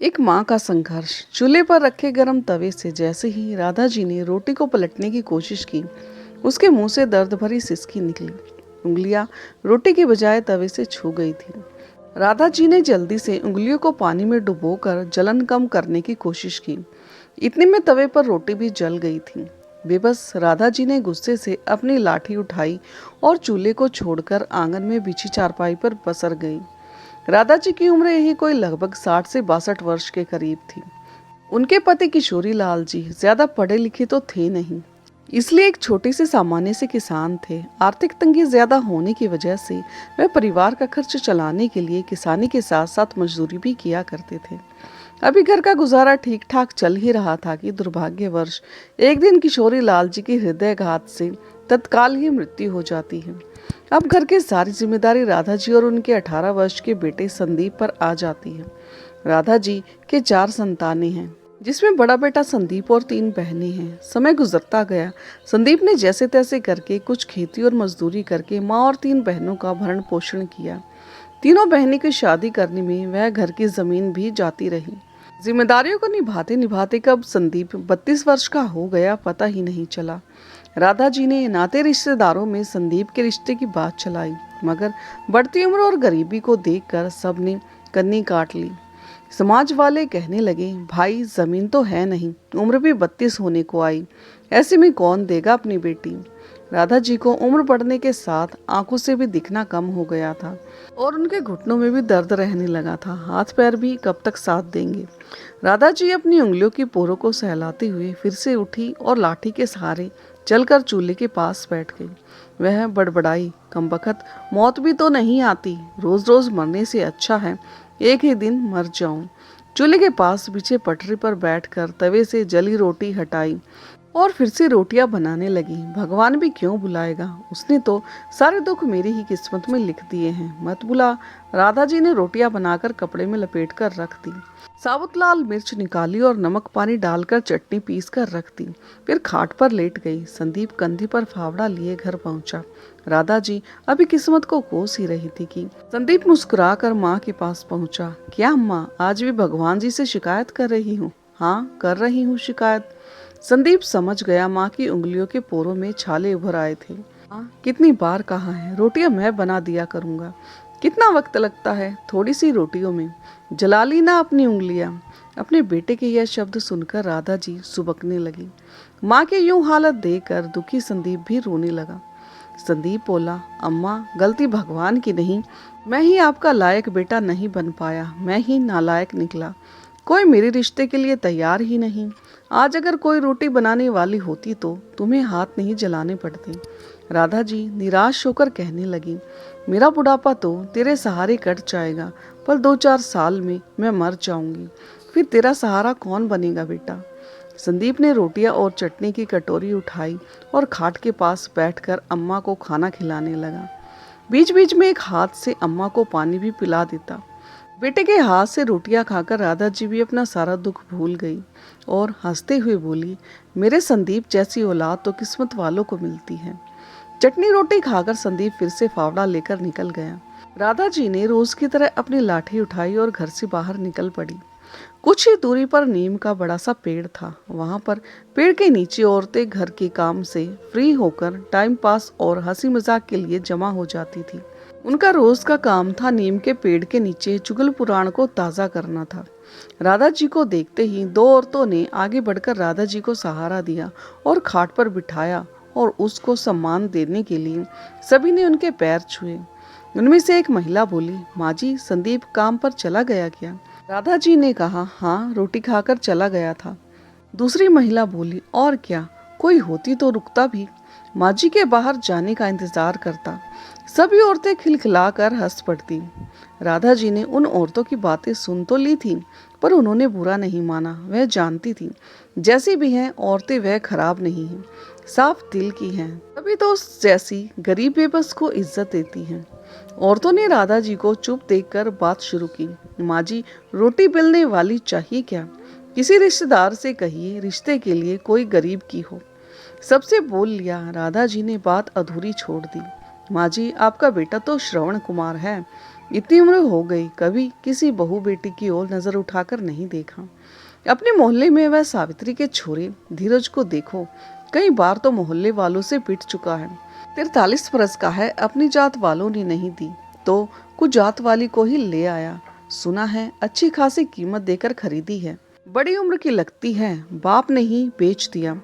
एक माँ का संघर्ष। चूल्हे पर रखे गरम तवे से जैसे ही राधा जी ने रोटी को पलटने की कोशिश की, उसके मुंह से दर्द भरी सिसकी निकली। उंगलियां रोटी की बजाय तवे से छू गई थी। राधा जी ने जल्दी से उंगलियों को पानी में डुबोकर जलन कम करने की कोशिश की। इतने में तवे पर रोटी भी जल गई थी। बेबस राधा जी ने गुस्से से अपनी लाठी उठाई और चूल्हे को छोड़कर आंगन में बिछी चारपाई पर पसर गई। राधा जी की उम्र यही कोई लगभग 60 से 62 वर्ष के करीब थी। उनके पति किशोरी लाल जी ज्यादा पढ़े लिखे तो थे नहीं, इसलिए एक छोटे से सामान्य से किसान थे। आर्थिक तंगी ज्यादा होने की वजह से वह परिवार का खर्च चलाने के लिए किसानी के साथ साथ मजदूरी भी किया करते थे। अभी घर का गुजारा ठीक ठाक चल ही रहा था कि दुर्भाग्यवश एक दिन किशोरी लाल जी की हृदयघात से तत्काल ही मृत्यु हो जाती है। अब घर की सारी जिम्मेदारी राधा जी और उनके 18 वर्ष के बेटे संदीप पर आ जाती है। राधा जी के 4 संतानें हैं, जिसमें बड़ा बेटा संदीप और 3 बहनें हैं। समय गुजरता गया। संदीप ने जैसे तैसे करके कुछ खेती और मजदूरी करके माँ और 3 बहनों का भरण पोषण किया। तीनों बहनों की शादी करने में वह घर की जमीन भी जाती रही। जिम्मेदारियों को निभाते निभाते कब संदीप 32 वर्ष का हो गया पता ही नहीं चला। राधा जी ने नाते रिश्तेदारों में संदीप के रिश्ते की बात चलाई, मगर बढ़ती उम्र और गरीबी को देखकर सबने कन्नी काट ली। समाज वाले कहने लगे, भाई जमीन तो है नहीं, उम्र भी 32 होने को आई, ऐसे में कौन देगा अपनी बेटी। राधा जी को उम्र बढ़ने के साथ आंखों से भी दिखना कम हो गया था और उनके घुटनों में भी दर्द रहने लगा था। हाथ पैर भी कब तक साथ देंगे। राधा जी अपनी उंगलियों की पोरों को सहलाते हुए फिर से उठी और लाठी के सहारे चलकर चूल्हे के पास बैठ गई। वह बड़बड़ाई, कमबख्त, मौत भी तो नहीं आती, रोज रोज मरने से अच्छा है एक ही दिन मर जाऊं। चूल्हे के पास बिछे पटरी पर बैठकर तवे से जली रोटी हटाई और फिर से रोटियां बनाने लगी। भगवान भी क्यों बुलाएगा, उसने तो सारे दुख मेरी ही किस्मत में लिख दिए हैं, मत बुला। राधा जी ने रोटियां बनाकर कपड़े में लपेट कर रख दी, साबुत लाल मिर्च निकाली और नमक पानी डालकर चटनी पीस कर रख दी। फिर खाट पर लेट गई। संदीप कंधे पर फावड़ा लिए घर पहुंचा। राधा जी अभी किस्मत को कोस ही रही थी कि संदीप मुस्कुरा कर माँ के पास पहुंचा। क्या अम्मा, आज भी भगवान जी से शिकायत कर रही हूँ? हाँ, कर रही हूँ शिकायत। संदीप समझ गया माँ की उंगलियों के पोरों में छाले उभर आए थे। हाँ, कितनी बार कहा है, रोटियां मैं बना दिया करूंगा। कितना वक्त लगता है थोड़ी सी रोटियों में, जला ली ना अपनी उंगलियां। अपने बेटे के यह शब्द सुनकर राधा जी सुबकने लगी। माँ की यूं हालत देखकर दुखी संदीप भी रोने लगा। संदीप बोला, अम्मा, गलती भगवान की नहीं, मैं ही आपका लायक बेटा नहीं बन पाया, मैं ही नालायक निकला। कोई मेरे रिश्ते के लिए तैयार ही नहीं। आज अगर कोई रोटी बनाने वाली होती तो तुम्हें हाथ नहीं जलाने पड़ते। राधा जी निराश होकर कहने लगी, मेरा बुढ़ापा तो तेरे सहारे कट जाएगा, पर 2-4 साल में मैं मर जाऊंगी, फिर तेरा सहारा कौन बनेगा बेटा। संदीप ने रोटियां और चटनी की कटोरी उठाई और खाट के पास बैठकर अम्मा को खाना खिलाने लगा। बीच बीच में एक हाथ से अम्मा को पानी भी पिला देता। बेटे के हाथ से रोटियां खाकर राधा जी भी अपना सारा दुख भूल गई और हंसते हुए बोली, मेरे संदीप जैसी औलाद तो किस्मत वालों को मिलती है। चटनी रोटी खाकर संदीप फिर से फावड़ा लेकर निकल गया। राधा जी ने रोज की तरह अपनी लाठी उठाई और घर से बाहर निकल पड़ी। कुछ ही दूरी पर नीम का बड़ा सा पेड़ था। वहां पर पेड़ के नीचे औरतें घर के काम से फ्री होकर टाइम पास और हंसी मजाक के लिए जमा हो जाती थी। उनका रोज का काम था नीम के पेड़ के नीचे चुगल पुराण को ताजा करना था। राधा जी को देखते ही 2 औरतों ने आगे बढ़कर राधा जी को सहारा दिया और खाट पर बिठाया और उसको सम्मान देने के लिए सभी ने उनके पैर छुए। उनमें से एक महिला बोली, माँ जी, संदीप काम पर चला गया क्या? राधा जी ने कहा, हाँ, रोटी खाकर चला गया था। दूसरी महिला बोली, और क्या, कोई होती तो रुकता भी, माँ जी के बाहर जाने का इंतजार करता। सभी औरतें खिलखिलाकर हंस पड़ती। राधा जी ने उन औरतों की बातें सुन तो ली थी, पर उन्होंने बुरा नहीं माना। वह जानती थी जैसी भी हैं औरतें वह खराब नहीं हैं, साफ दिल की हैं, तभी तो जैसी गरीब बेबस को इज्जत देती हैं। औरतों ने राधा जी को चुप देखकर बात शुरू की। माँ जी, रोटी बेलने वाली चाहिए क्या? किसी रिश्तेदार से कहिए रिश्ते के लिए कोई गरीब की हो। सबसे बोल लिया। राधा जी ने बात अधूरी छोड़ दी। माँ जी, आपका बेटा तो श्रवण कुमार है, इतनी उम्र हो गई, कभी किसी बहू बेटी की ओर नजर उठाकर नहीं देखा। अपने मोहल्ले में वह सावित्री के छोरे धीरज को देखो, कई बार तो मोहल्ले वालों से पिट चुका है। 43 बरस का है, अपनी जात वालों ने नहीं दी तो कुछ जात वाली को ही ले आया। सुना है अच्छी खासी कीमत देकर खरीदी है, बड़ी उम्र की लगती है, बाप ने ही बेच दिया।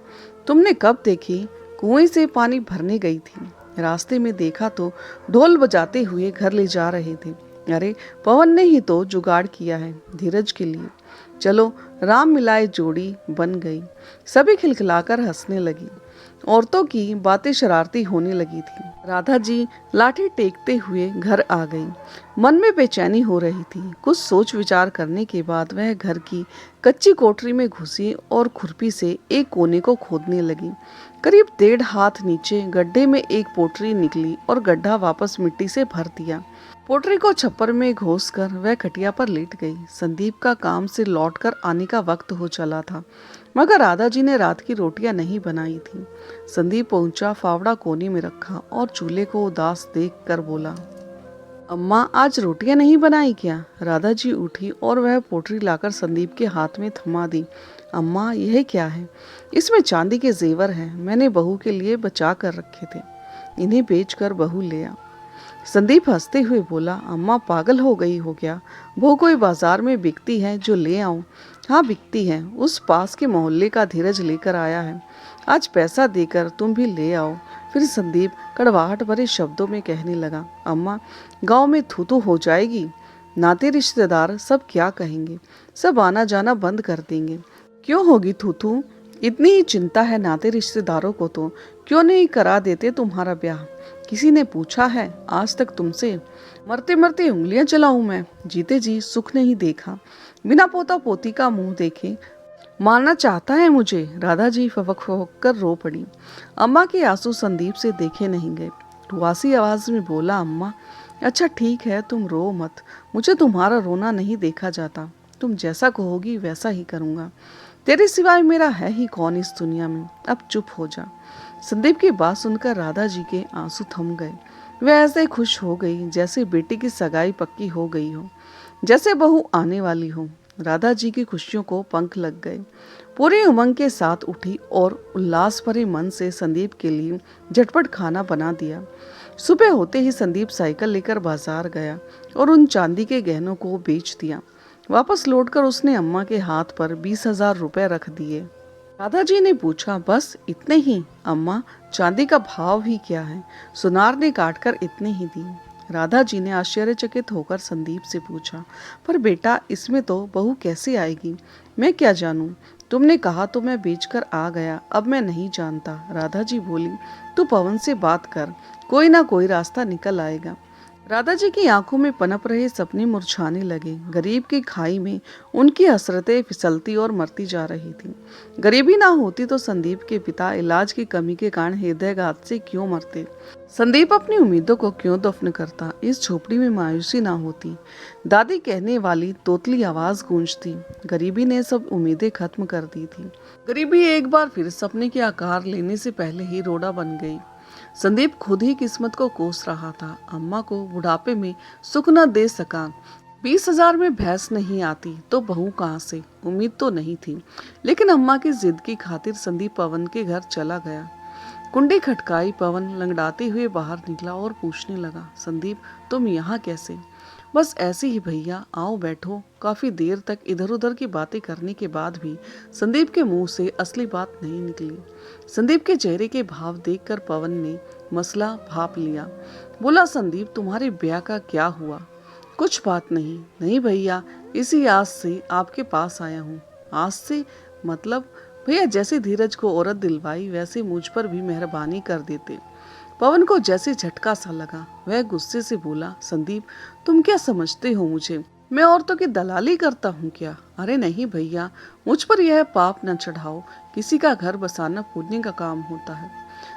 तुमने कब देखी? कुएं से पानी भरने गई थी, रास्ते में देखा तो ढोल बजाते हुए घर ले जा रहे थे। अरे पवन ने ही तो जुगाड़ किया है धीरज के लिए। चलो राम मिलाए जोड़ी बन गई। सभी खिलखिलाकर हंसने लगी। औरतों की बातें शरारती होने लगी थी। राधा जी लाठी टेकते हुए घर आ गई। मन में बेचैनी हो रही थी। कुछ सोच विचार करने के बाद वह घर की कच्ची कोठरी में घुसी और खुरपी से एक कोने को खोदने लगी। करीब 1.5 हाथ नीचे गड्ढे में एक पोटली निकली और गड्ढा वापस मिट्टी से भर दिया। पोटरी को छप्पर में घोंसकर वह खटिया पर लेट गई। संदीप का काम से लौटकर आने का वक्त हो चला था, मगर राधा जी ने रात की रोटियां नहीं बनाई थी। संदीप पहुंचा, फावड़ा कोने में रखा और चूल्हे को उदास देख कर बोला, अम्मा आज रोटियां नहीं बनाई क्या? राधा जी उठी और वह पोटली लाकर संदीप के हाथ में थमा दी। अम्मा यह क्या है? इसमें चांदी के जेवर हैं, मैंने बहू के लिए बचा कर रखे थे, इन्हें बेचकर बहू ले आ। संदीप हंसते हुए बोला, अम्मा पागल हो गई हो क्या? वो कोई बाजार में बिकती है जो ले आऊं? हाँ बिकती है, उस पास के मोहल्ले का धीरज लेकर आया है, आज पैसा देकर तुम भी ले आओ। फिर संदीप कड़वाहट भरे शब्दों में कहने लगा, अम्मा गांव में थू हो जाएगी, नाते रिश्तेदार सब क्या कहेंगे, सब आना जाना बंद कर देंगे। क्यों होगी थू? इतनी ही चिंता है नाते रिश्तेदारों को तो क्यों नहीं करा देते तुम्हारा ब्याह? किसी ने पूछा है आज तक तुमसे? मरते मरते उंगलियां चलाऊं मैं, जीते जी सुख नहीं देखा, बिना पोता पोती का मुंह देखे मारना चाहता है मुझे। राधा जी फवक कर रो पड़ी। अम्मा के आंसू संदीप से देखे नहीं गए। रुआसी आवाज में बोला, अम्मा अच्छा ठीक है तुम रो मत, मुझे तुम्हारा रोना नहीं देखा जाता, तुम जैसा कहोगी वैसा ही करूंगा, तेरे सिवाय मेरा है ही कौन इस दुनिया में, अब चुप हो जा। संदीप की बात सुनकर राधा जी के आंसू थम गए। वह ऐसे खुश हो गई जैसे बेटी की सगाई पक्की हो गई हो, जैसे बहू आने वाली हो। राधा जी की खुशियों को पंख लग गए। पूरी उमंग के साथ उठी और उल्लास भरे मन से संदीप के लिए झटपट खाना बना दिया। सुबह होते ही संदीप साइकिल लेकर बाजार गया और उन चांदी के गहनों को बेच दिया। वापस लौटकर उसने अम्मा के हाथ पर 20,000 रुपए रख दिए। राधा जी ने पूछा, बस इतने ही? अम्मा चांदी का भाव ही क्या है, सुनार ने काट कर इतने ही दिए। राधा जी ने आश्चर्यचकित होकर संदीप से पूछा, पर बेटा इसमें तो बहू कैसे आएगी? मैं क्या जानूं, तुमने कहा तो मैं बेचकर आ गया, अब मैं नहीं जानता। राधा जी बोली, तू पवन से बात कर, कोई ना कोई रास्ता निकल आएगा। राधा जी की आंखों में पनप रहे सपने मुरझाने लगे। गरीब की खाई में उनकी हसरतें फिसलती और मरती जा रही थी। गरीबी ना होती तो संदीप के पिता इलाज की कमी के कारण हृदयघात से क्यों मरते? संदीप अपनी उम्मीदों को क्यों दफन करता? इस झोपड़ी में मायूसी ना होती। दादी कहने वाली तोतली आवाज गूंजती। गरीबी ने सब उम्मीदें खत्म कर दी थी। गरीबी एक बार फिर सपने के आकार लेने से पहले ही रोड़ा बन गई। संदीप खुद ही किस्मत को कोस रहा था। अम्मा को बुढ़ापे में सुख न दे सका। 20,000 में भैंस नहीं आती तो बहू कहाँ से? उम्मीद तो नहीं थी, लेकिन अम्मा की जिद की खातिर संदीप पवन के घर चला गया। कुंडी खटकाई। पवन लंगड़ाते हुए बाहर निकला और पूछने लगा, संदीप तुम यहाँ कैसे? बस ऐसे ही भैया, आओ बैठो। काफी देर तक इधर उधर की बातें करने के बाद भी संदीप के मुंह से असली बात नहीं निकली। संदीप के चेहरे के भाव देखकर पवन ने मसला भाप लिया। बोला, संदीप तुम्हारे ब्याह का क्या हुआ? कुछ बात नहीं। नहीं भैया, इसी आस से आपके पास आया हूँ। आस से मतलब? भैया जैसे धीरज को औरत दिलवाई वैसे मुझ पर भी मेहरबानी कर देते। पवन को जैसे झटका सा लगा। वह गुस्से से बोला, संदीप तुम क्या समझते हो मुझे? मैं औरतों की दलाली करता हूँ क्या? अरे नहीं भैया, मुझ पर यह पाप न चढ़ाओ। किसी का घर बसाना पुण्य का काम होता है।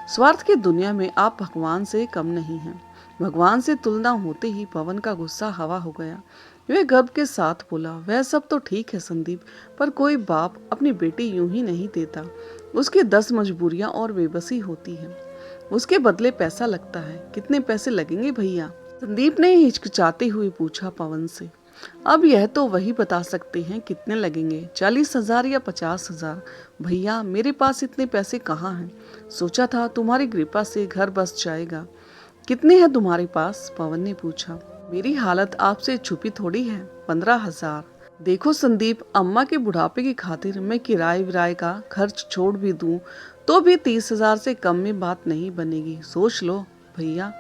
स्वार्थ की दुनिया में आप भगवान से कम नहीं हैं। भगवान से तुलना होते ही पवन का गुस्सा हवा हो गया। वह गर्व के साथ बोला, वह सब तो ठीक है संदीप, पर कोई बाप अपनी बेटी यूं ही नहीं देता। उसकी 10 मजबूरियां और बेबसी होती है। उसके बदले पैसा लगता है। कितने पैसे लगेंगे भैया? संदीप ने हिचकिचाते हुए पूछा पवन से। अब यह तो वही बता सकते हैं कितने लगेंगे, 40,000 या 50,000। भैया मेरे पास इतने पैसे कहाँ हैं। सोचा था तुम्हारी कृपा से घर बस जाएगा। कितने हैं तुम्हारे पास, पवन ने पूछा। मेरी हालत आपसे छुपी थोड़ी है, 15,000। देखो संदीप, अम्मा के बुढ़ापे की खातिर मैं किराए विराए का खर्च छोड़ भी दूं तो भी 30,000 से कम में बात नहीं बनेगी। सोच लो भैया,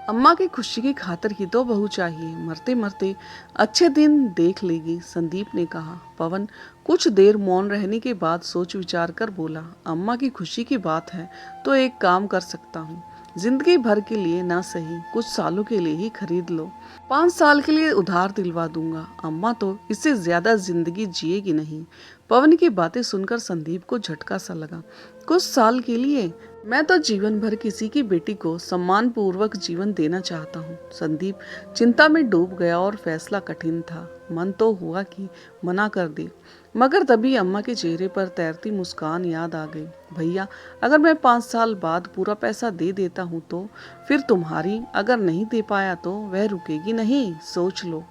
अम्मा की खुशी की खातिर ही तो बहू चाहिए, मरते मरते अच्छे दिन देख लेगी, संदीप ने कहा। पवन कुछ देर मौन रहने के बाद सोच विचार कर बोला, अम्मा की खुशी की बात है तो एक काम कर सकता हूँ। जिंदगी भर के लिए ना सही, कुछ सालों के लिए ही खरीद लो। 5 साल के लिए उधार दिलवा दूंगा। अम्मा तो इससे ज्यादा जिंदगी जिएगी नहीं। पवन की बातें सुनकर संदीप को झटका सा लगा। कुछ साल के लिए? मैं तो जीवन भर किसी की बेटी को सम्मान पूर्वक जीवन देना चाहता हूँ। संदीप चिंता में डूब गया और फैसला कठिन था। मन तो हुआ कि मना कर दे, मगर तभी अम्मा के चेहरे पर तैरती मुस्कान याद आ गई। भैया अगर मैं 5 साल बाद पूरा पैसा दे देता हूँ तो फिर तुम्हारी, अगर नहीं दे पाया तो वह रुकेगी नहीं, सोच लो।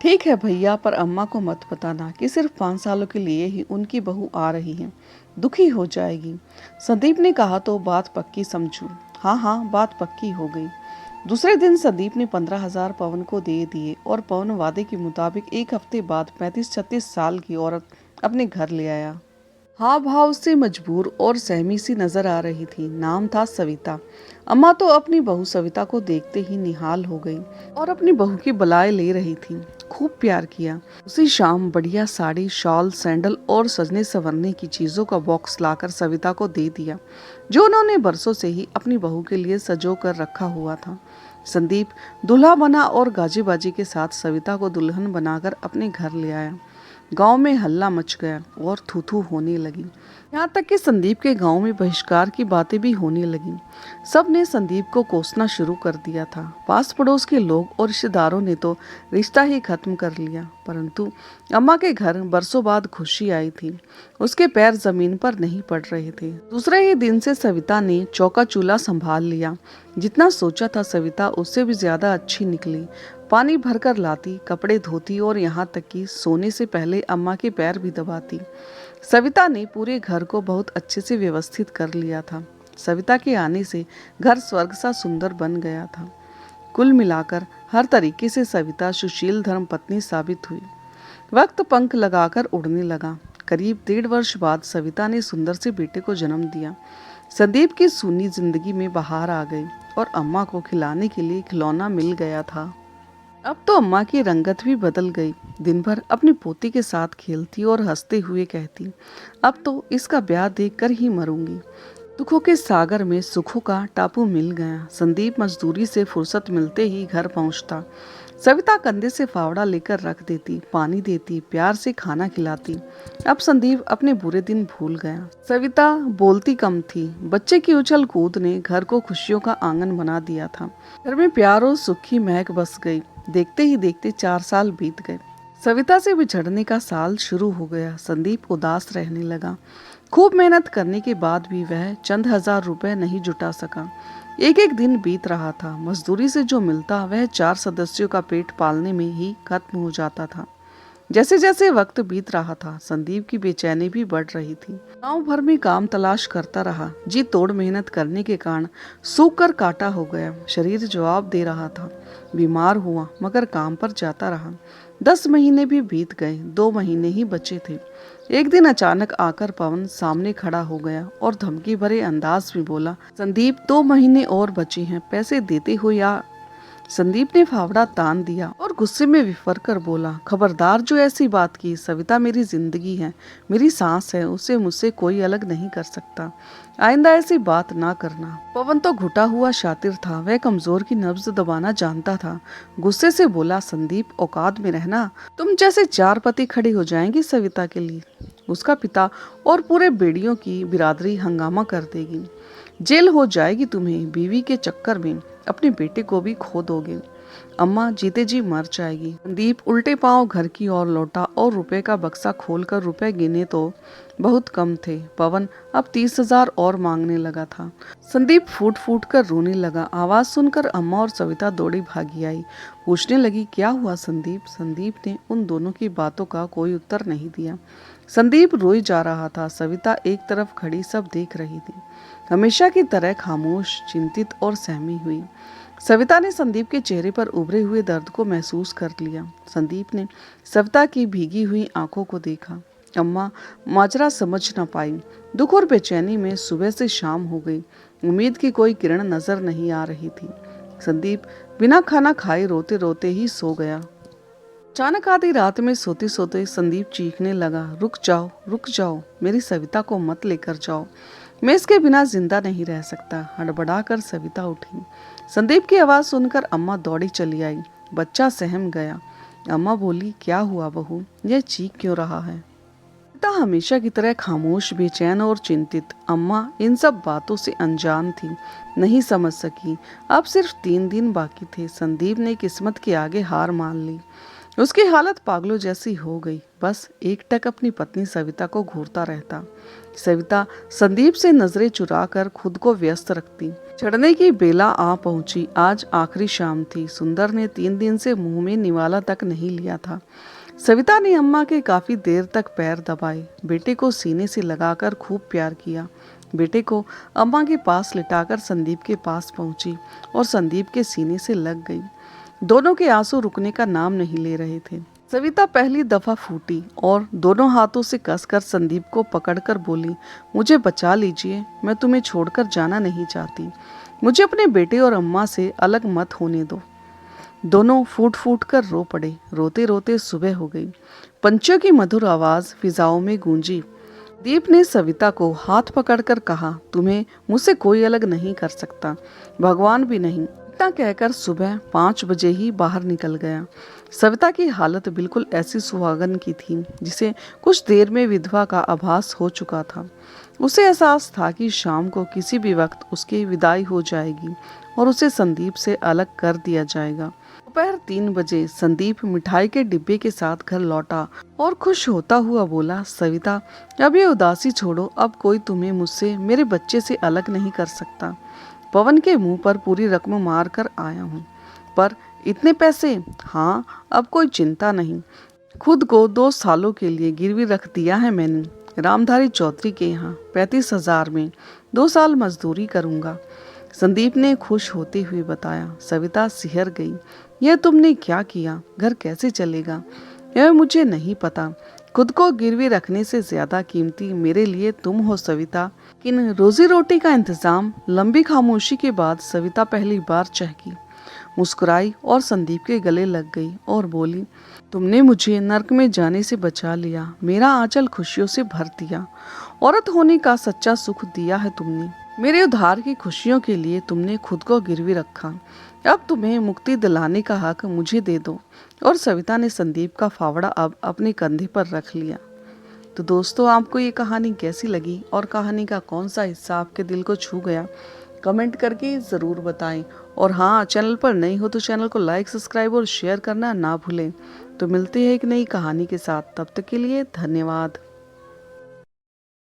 ठीक है भैया, पर अम्मा को मत बताना कि सिर्फ 5 सालों के लिए ही उनकी बहू आ रही है, दुखी हो जाएगी। संदीप ने कहा तो बात पक्की समझू। हाँ हाँ, बात पक्की हो गई। दूसरे दिन संदीप ने 15,000 पवन को दे दिए और पवन वादे के मुताबिक 1 हफ्ते बाद 35-36 साल की औरत अपने घर ले आया। हाव भाव से मजबूर और सहमी सी नजर आ रही थी। नाम था सविता। अम्मा तो अपनी बहू सविता को देखते ही निहाल हो गई और अपनी बहू की बलाए ले रही थी। खूब प्यार किया। उसी शाम बढ़िया साड़ी, शॉल, सैंडल और सजने संवरने की चीजों का बॉक्स लाकर सविता को दे दिया, जो उन्होंने बरसों से ही अपनी बहू के लिए सजो कर रखा हुआ था। संदीप दूल्हा बना और गाजी बाजी के साथ सविता को दुल्हन बनाकर अपने घर ले आया। गांव में हल्ला मच गया और थू थू होने लगी। यहाँ तक कि संदीप के गांव में बहिष्कार की बातें भी होने लगी। सब ने संदीप को कोसना शुरू कर दिया था। पास पड़ोस के लोग और रिश्तेदारों ने तो रिश्ता ही खत्म कर लिया। परंतु अम्मा के घर बरसों बाद खुशी आई थी। उसके पैर जमीन पर नहीं पड़ रहे थे। दूसरे ही दिन से सविता ने चौका चूल्हा संभाल लिया। जितना सोचा था सविता उससे भी ज्यादा अच्छी निकली। पानी भरकर लाती, कपड़े धोती और यहाँ तक कि सोने से पहले अम्मा के पैर भी दबाती। सविता ने पूरे घर को बहुत अच्छे से व्यवस्थित कर लिया था। सविता के आने से घर स्वर्ग सा सुंदर बन गया था। कुल मिलाकर हर तरीके से सविता सुशील धर्म पत्नी साबित हुई। वक्त पंख लगाकर उड़ने लगा। करीब 1.5 वर्ष बाद सविता ने सुंदर से बेटे को जन्म दिया। संदीप की सूनी जिंदगी में बहार आ गई और अम्मा को खिलाने के लिए खिलौना मिल गया था। अब तो अम्मा की रंगत भी बदल गई। दिन भर अपनी पोती के साथ खेलती और हंसते हुए कहती, अब तो इसका ब्याह देखकर ही मरूंगी। दुखों के सागर में सुखों का टापू मिल गया। संदीप मजदूरी से फुर्सत मिलते ही घर पहुंचता। सविता कंधे से फावड़ा लेकर रख देती, पानी देती, प्यार से खाना खिलाती। अब संदीप अपने बुरे दिन भूल गया। सविता बोलती कम थी। बच्चे की उछल कूद ने घर को खुशियों का आंगन बना दिया था। घर में प्यार और सुख की महक बस गई। देखते ही देखते 4 साल बीत गए। सविता से बिछड़ने का साल शुरू हो गया। संदीप उदास रहने लगा। खूब मेहनत करने के बाद भी वह चंद हजार रुपए नहीं जुटा सका। एक एक दिन बीत रहा था। मजदूरी से जो मिलता वह 4 सदस्यों का पेट पालने में ही खत्म हो जाता था। जैसे जैसे वक्त बीत रहा था, संदीप की बेचैनी भी बढ़ रही थी। गांव भर में काम तलाश करता रहा। जी तोड़ मेहनत करने के कारण सूख कर काटा हो गया। शरीर जवाब दे रहा था। बीमार हुआ मगर काम पर जाता रहा। 10 महीने भी बीत गए। 2 महीने ही बचे थे। एक दिन अचानक आकर पवन सामने खड़ा हो गया और धमकी भरे अंदाज में बोला, संदीप 2 महीने और बचे हैं, पैसे देते हो या? संदीप ने फावड़ा तान दिया और गुस्से में विफर कर बोला, खबरदार जो ऐसी बात की। सविता मेरी जिंदगी है, मेरी सांस है, उसे मुझसे कोई अलग नहीं कर सकता। आइंदा ऐसी बात ना करना। पवन तो घुटा हुआ शातिर था। वह कमजोर की नब्ज दबाना जानता था। गुस्से से बोला, संदीप औकात में रहना, तुम जैसे 4 पति खड़ी हो जाएंगी सविता के लिए। उसका पिता और पूरे बेड़ियों की बिरादरी हंगामा कर देगी। जेल हो जाएगी तुम्हें। बीवी के चक्कर में अपने बेटे को भी खो दोगे। अम्मा जीते जी मर जाएगी। संदीप उल्टे पांव घर की ओर लौटा और रुपए का बक्सा खोलकर रुपए गिने तो बहुत कम थे। पवन अब 30,000 और मांगने लगा था। संदीप फूट फूट कर रोने लगा। आवाज सुनकर अम्मा और सविता दौड़ी भागी आई। पूछने लगी, क्या हुआ संदीप? संदीप ने उन दोनों की बातों का कोई उत्तर नहीं दिया। संदीप रोई जा रहा था। सविता एक तरफ खड़ी सब देख रही थी, हमेशा की तरह खामोश, चिंतित और सहमी हुई। सविता ने संदीप के चेहरे पर उभरे हुए दर्द को महसूस कर लिया। संदीप ने सविता की भीगी हुई आंखों को देखा। अम्मा माजरा समझ न पाई। दुख और बेचैनी में सुबह से शाम हो गई। उम्मीद की कोई किरण नजर नहीं आ रही थी। संदीप बिना खाना खाए रोते रोते ही सो गया। अचानक आधी रात में सोते सोते संदीप चीखने लगा, रुक जाओ, मेरी सविता को मत लेकर जाओ, मैं इसके बिना जिंदा नहीं रह सकता। हड़बड़ाकर सविता उठी। संदीप की आवाज सुनकर अम्मा दौड़ी चली आई। बच्चा सहम गया। अम्मा बोली, क्या हुआ बहू, यह चीख क्यों रहा है? सविता हमेशा की तरह खामोश, बेचैन और चिंतित। अम्मा इन सब बातों से अनजान थी, नहीं समझ सकी। अब सिर्फ 3 दिन बाकी थे। संदीप ने किस्मत के आगे हार मान ली। उसकी हालत पागलों जैसी हो गई। बस एकटक अपनी पत्नी सविता को घूरता रहता। सविता संदीप से नजरें चुराकर खुद को व्यस्त रखती। चढ़ने की बेला आ पहुंची। आज आखिरी शाम थी। सुंदर ने 3 दिन से मुंह में निवाला तक नहीं लिया था। सविता ने अम्मा के काफी देर तक पैर दबाए, बेटे को सीने से लगाकर खूब प्यार किया। बेटे को अम्मा के पास लिटाकर संदीप के पास पहुंची और संदीप के सीने से लग गई। दोनों के आंसू रुकने का नाम नहीं ले रहे थे। सविता पहली दफा फूटी और दोनों हाथों से कसकर संदीप को पकड़कर बोली, मुझे बचा लीजिए, मैं तुम्हें छोड़कर जाना नहीं चाहती। मुझे अपने बेटे और अम्मा से अलग मत होने दो। दोनों फूट फूट कर रो पड़े। रोते रोते सुबह हो गई। पंछियों की मधुर आवाज फिजाओं में गूंजी। दीप ने सविता को हाथ पकड़कर कहा, तुम्हें मुझसे कोई अलग नहीं कर सकता, भगवान भी नहीं। इतना कहकर सुबह 5 बजे ही बाहर निकल गया। सविता की हालत बिल्कुल ऐसी सुहागन की थी जिसे कुछ देर में विधवा का आभास हो चुका था। उसे एहसास था कि शाम को किसी भी वक्त उसकी विदाई हो जाएगी और उसे संदीप से अलग कर दिया जाएगा। दोपहर 3 बजे संदीप मिठाई के डिब्बे के साथ घर लौटा और खुश होता हुआ बोला, सविता अब ये उदासी छोड़ो, अब कोई तुम्हें मुझसे, मेरे बच्चे से अलग नहीं कर सकता। पवन के मुंह पर पूरी रकम मार कर आया हूँ, पर इतने पैसे? हाँ, अब कोई चिंता नहीं। खुद को 2 सालों के लिए गिरवी रख दिया है मैंने रामधारी चौधरी के यहाँ 35,000 में 2 साल मजदूरी करूँगा। संदीप ने खुश होते हुए बताया। सविता सिहर गई। यह तुमने क्या किया? घर कैसे चलेगा? यह मुझे नहीं पता। खुद को गिरवी रखने से ज्यादा कीमती मेरे लिए तुम हो सविता। लेकिन रोजी रोटी का इंतजाम? लंबी खामोशी के बाद सविता पहली बार चहकी, मुस्कुराई और संदीप के गले लग गई और बोली, तुमने मुझे नर्क में जाने से बचा लिया, मेरा आंचल खुशियों से भर दिया। औरत होने का सच्चा सुख दिया है तुमने। मेरे उद्धार की खुशियों के लिए तुमने खुद को गिरवी रखा। अब तुम्हें मुक्ति दिलाने का हक मुझे दे दो। और सविता ने संदीप का फावड़ा अब अपने कंधे पर रख लिया। तो दोस्तों, आपको ये कहानी कैसी लगी और कहानी का कौन सा हिस्सा आपके दिल को छू गया, कमेंट करके ज़रूर बताएं। और हाँ, चैनल पर नए हो तो चैनल को लाइक, सब्सक्राइब और शेयर करना ना भूलें। तो मिलते हैं एक नई कहानी के साथ। तब तक के लिए धन्यवाद।